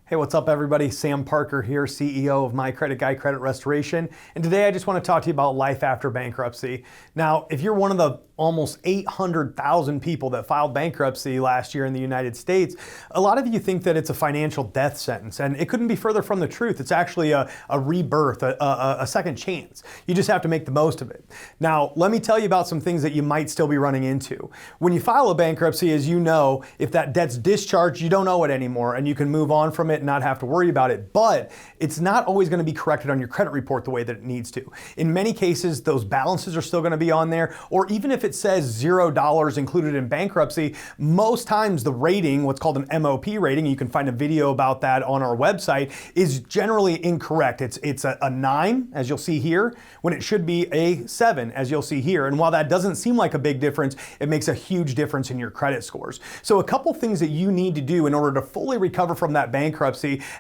Hey, what's up everybody? Sam Parker here, CEO of My Credit Guy Credit Restoration. And today I just want to talk to you about life after bankruptcy. Now, if you're one of the almost 800,000 people that filed bankruptcy last year in the United States, a lot of you think that it's a financial death sentence, and it couldn't be further from the truth. It's actually a rebirth, a second chance. You just have to make the most of it. Now, let me tell you about some things that you might still be running into. When you file a bankruptcy, as you know, if that debt's discharged, you don't owe it anymore, and you can move on from it and not have to worry about it, but it's not always going to be corrected on your credit report the way that it needs to. In many cases, those balances are still going to be on there, or even if it says $0 included in bankruptcy, most times the rating, what's called an MOP rating, you can find a video about that on our website, is generally incorrect. It's a 9, as you'll see here, when it should be a 7, as you'll see here. And while that doesn't seem like a big difference, it makes a huge difference in your credit scores. So a couple things that you need to do in order to fully recover from that bankruptcy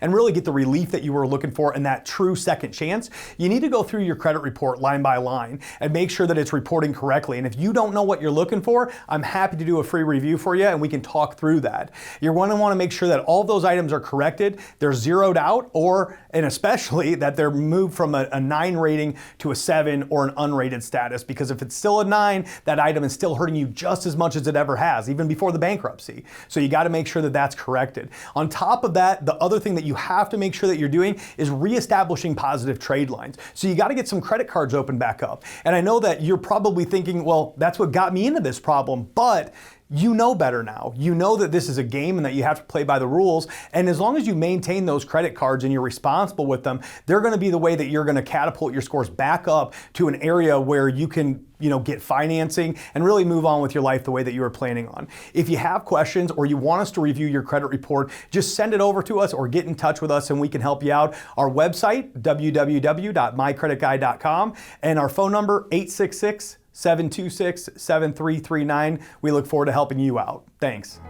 and really get the relief that you were looking for and that true second chance, you need to go through your credit report line by line and make sure that it's reporting correctly. And if you don't know what you're looking for, I'm happy to do a free review for you and we can talk through that. You're going to want to make sure that all those items are corrected, they're zeroed out, and especially that they're moved from a 9 rating to a 7 or an unrated status, because if it's still a 9, that item is still hurting you just as much as it ever has, even before the bankruptcy. So you got to make sure that that's corrected. On top of that, the other thing that you have to make sure that you're doing is reestablishing positive trade lines. So you got to get some credit cards open back up. And I know that you're probably thinking, well, that's what got me into this problem, but you know better now. You know that this is a game and that you have to play by the rules. And as long as you maintain those credit cards and you're responsible with them, they're going to be the way that you're going to catapult your scores back up to an area where you can get financing and really move on with your life the way that you were planning on. If you have questions or you want us to review your credit report, just send it over to us or get in touch with us and we can help you out. Our website, www.mycreditguy.com, and our phone number, 866-726-7339. We look forward to helping you out. Thanks.